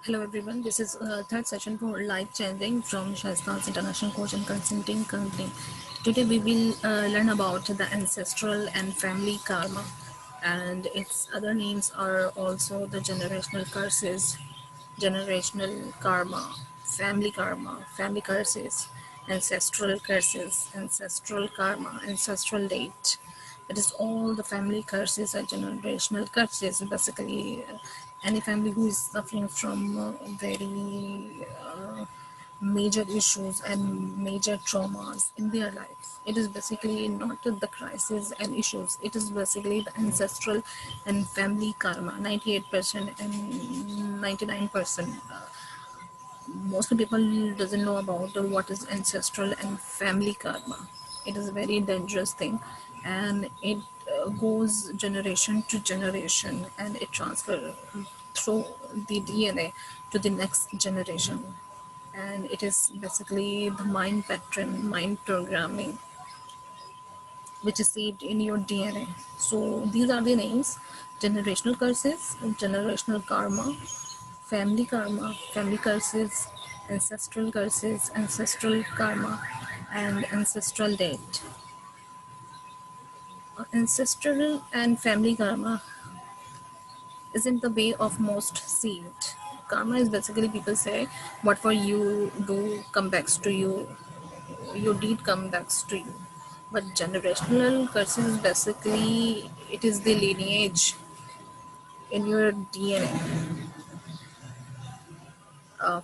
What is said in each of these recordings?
Hello everyone, this is third session for life changing from Shasta's International Coach and Consulting Company. Today we will learn about the ancestral and family karma, and its other names are also the generational curses, generational karma, family curses, ancestral karma, ancestral date. It is all the family curses are generational curses. Basically, any family who is suffering from very major issues and major traumas in their life. It is basically not the crisis and issues. It is basically the ancestral and family karma. 98% and 99%. Most people doesn't know about what is ancestral and family karma. It is a very dangerous thing, and it goes generation to generation, and it transfer through the DNA to the next generation. And it is basically the mind pattern, mind programming, which is saved in your DNA. So these are the names: generational curses, generational karma, family curses, ancestral karma, and ancestral date. Ancestral and family karma isn't the way of most see it. Karma is basically people say, what for you do come back to you, your deed come back to you. But generational curses is basically, it is the lineage in your DNA.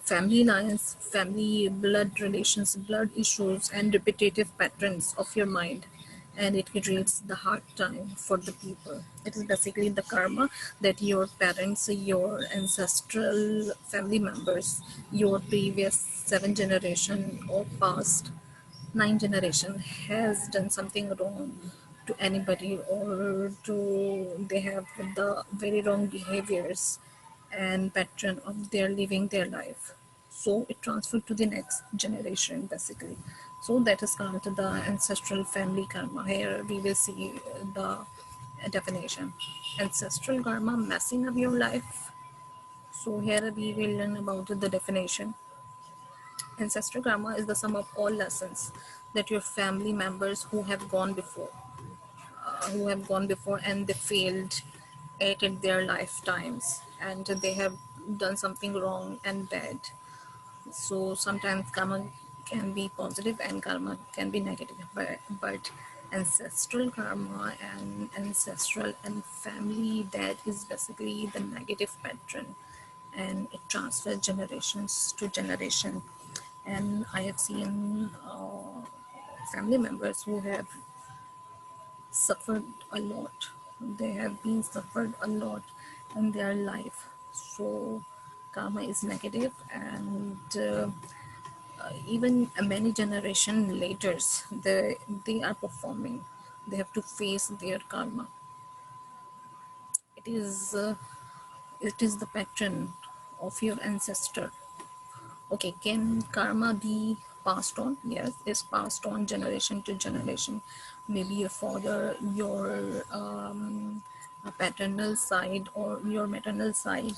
Family lines, family blood relations, blood issues, and repetitive patterns of your mind. And it creates the hard time for the people. It is basically the karma that your parents, your ancestral family members, your previous 7 generation or past 9 generation has done something wrong to anybody, or to they have the very wrong behaviors and pattern of their living their life, so it transferred to the next generation basically. So that is called the ancestral family karma. Here we will see the definition: ancestral karma messing up your life. So here we will learn about the definition. Ancestral karma is the sum of all lessons that your family members who have gone before and they failed at their lifetimes, and they have done something wrong and bad. So sometimes karma can be positive and karma can be negative, but ancestral karma and ancestral and family, that is basically the negative pattern, and it transfers generations to generation. And I have seen family members who have suffered a lot. They have been suffered a lot in their life. So karma is negative, and even many generation later, they are performing. They have to face their karma. It is the pattern of your ancestor. Okay, can karma be passed on? Yes, it's passed on generation to generation. Maybe your father, your paternal side, or your maternal side,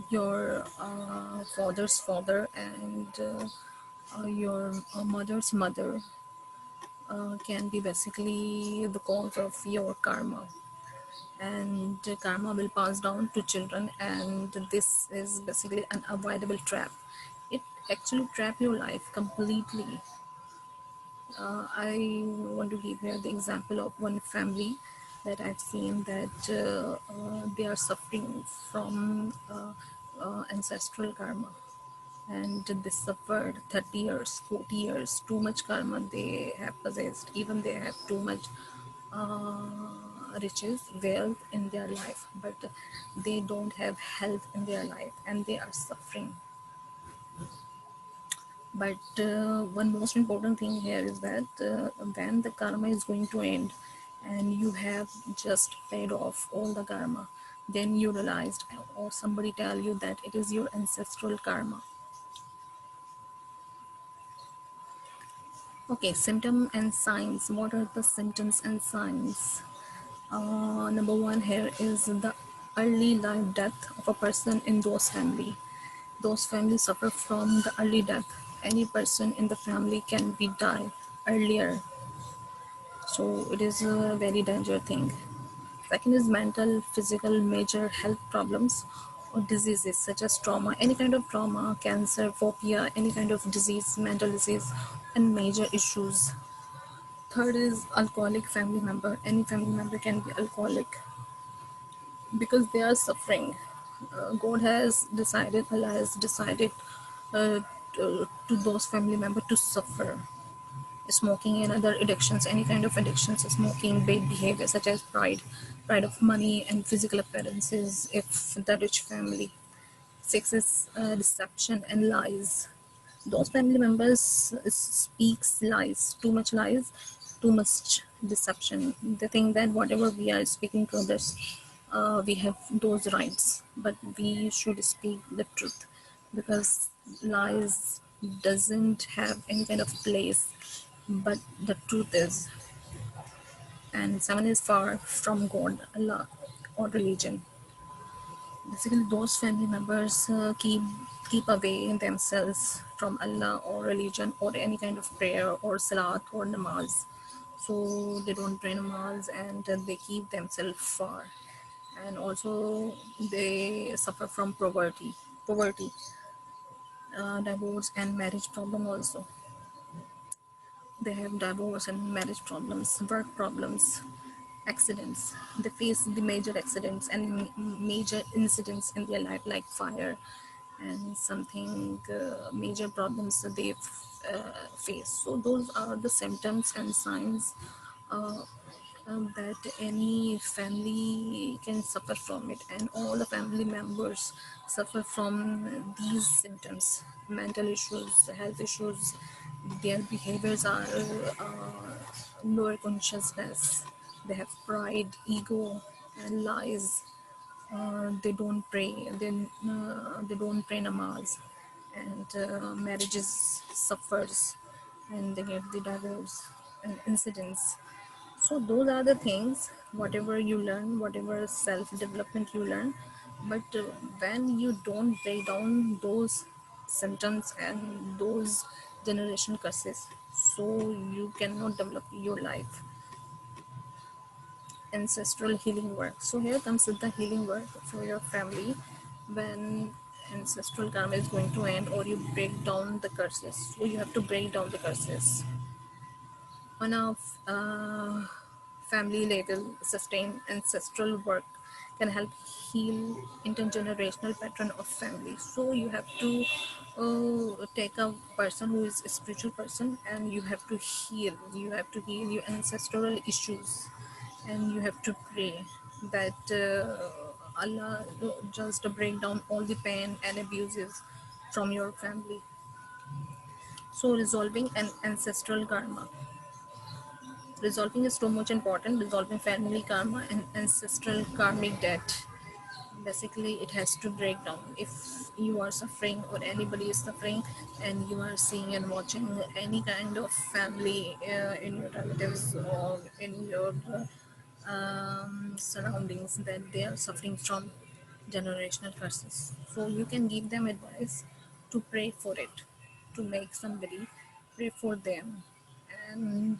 your father's father, and your mother's mother can be basically the cause of your karma. And karma will pass down to children, and this is basically an avoidable trap. It actually trap your life completely. I want to give here the example of one family that I've seen, that they are suffering from ancestral karma, and they suffered 30 years, 40 years, too much karma they have possessed. Even they have too much riches, wealth in their life, but they don't have health in their life, and they are suffering. But one most important thing here is that when the karma is going to end and you have just paid off all the karma, then you realized, or somebody tell you that it is your ancestral karma. Okay, symptom and signs. What are the symptoms and signs? Number one here is the early life death of a person in those family. Those families suffer from the early death. Any person in the family can be die earlier, so it is a very dangerous thing. Second is mental, physical, major health problems or diseases such as trauma, any kind of trauma, cancer, phobia, any kind of disease, mental disease, and major issues. Third is alcoholic family member. Any family member can be alcoholic because they are suffering. God has decided, Allah has decided uh, to those family members to suffer. Smoking and other addictions, any kind of addictions, smoking, bad behavior such as pride of money and physical appearances if the rich family. Six is deception and lies. Those family members speaks lies, too much lies, too much deception. They think that whatever we are speaking to others, we have those rights, but we should speak the truth because lies doesn't have any kind of place, but the truth is. And seven is far from God, Allah, or religion. Basically, those family members keep away themselves from Allah or religion or any kind of prayer or salat or namaz. So they don't pray namaz and they keep themselves far. And also they suffer from poverty, divorce and marriage problem also. They have divorce and marriage problems, work problems, accidents. They face the major accidents and major incidents in their life, like fire and something major problems that they face. So those are the symptoms and signs uh, that any family can suffer from it, and all the family members suffer from these symptoms: mental issues, health issues. Their behaviors are lower consciousness. They have pride, ego, and lies. They don't pray. They don't pray namaz, and marriages suffers, and they get the divorce and incidents. So those are the things, whatever you learn, whatever self-development you learn, but when you don't break down those symptoms and those generation curses, so you cannot develop your life. Ancestral healing work. So here comes the healing work for your family. When ancestral karma is going to end or you break down the curses, so you have to break down the curses on a family level. Sustain ancestral work can help heal intergenerational pattern of family. So you have to take a person who is a spiritual person and you have to heal your ancestral issues, and you have to pray that Allah just break down all the pain and abuses from your family. So resolving an ancestral karma. Resolving is so much important. Resolving family karma and ancestral karmic debt. Basically, it has to break down. If you are suffering or anybody is suffering, and you are seeing and watching any kind of family in your relatives or in your surroundings that they are suffering from generational curses, so you can give them advice to pray for it, to make somebody pray for them and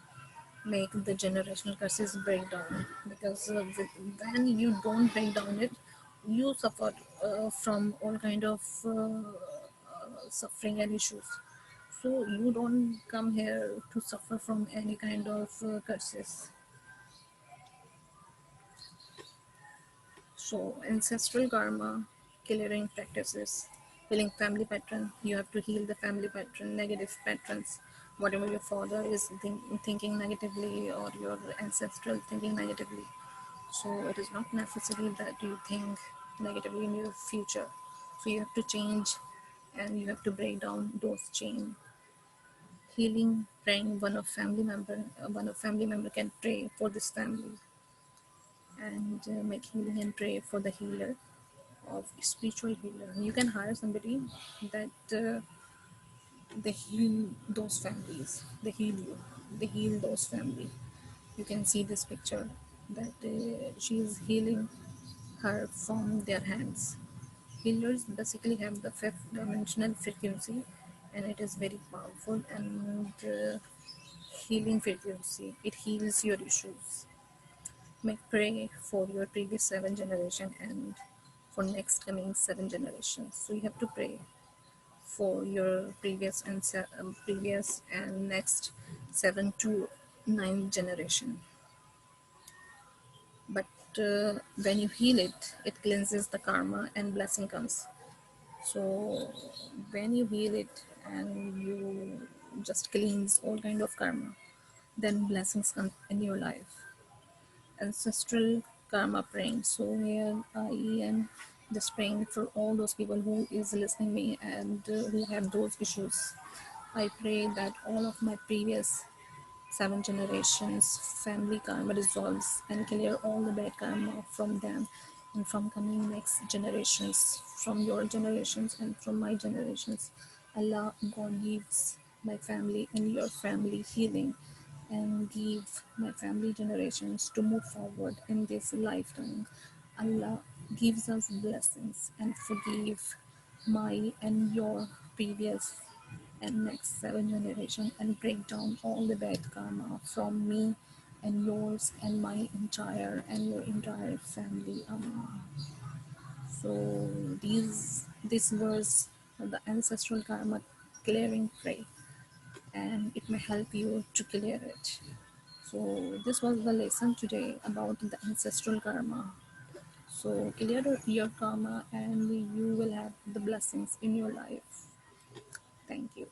make the generational curses break down, because when you don't break down it, you suffer from all kind of suffering and issues. So you don't come here to suffer from any kind of curses. So ancestral karma, clearing practices, healing family pattern. You have to heal the family pattern, negative patterns. Whatever your father is thinking negatively or your ancestral thinking negatively. So it is not necessary that you think negatively in your future. So you have to change and you have to break down those chain. Healing, praying, one of family member can pray for this family and make healing and pray for the healer of spiritual healer. You can hire somebody that they heal those families. They heal you. They heal those family. You can see this picture that she is healing her from their hands. healers basically have the fifth dimensional frequency, and it is very powerful and healing frequency. It heals your issues. Make pray for your previous seven generation and for next coming seven generations. So you have to pray for your previous and next 7 to 9 generation. But when you heal it, it cleanses the karma and blessing comes. So when you heal it and you just cleanse all kind of karma, then blessings come in your life. Ancestral karma praying. So here I am just praying for all those people who is listening me and who have those issues. I pray that all of my previous 7 generations family karma dissolves and clear all the bad karma from them and from coming next generations, from your generations and from my generations. Allah God gives my family and your family healing and give my family generations to move forward in this lifetime. Allah gives us blessings and forgive my and your previous and next 7 generations and break down all the bad karma from me and yours and my entire and your entire family. So this was the ancestral karma clearing pray, and it may help you to clear it. So this was the lesson today about the ancestral karma. So clear your karma and you will have the blessings in your life. Thank you.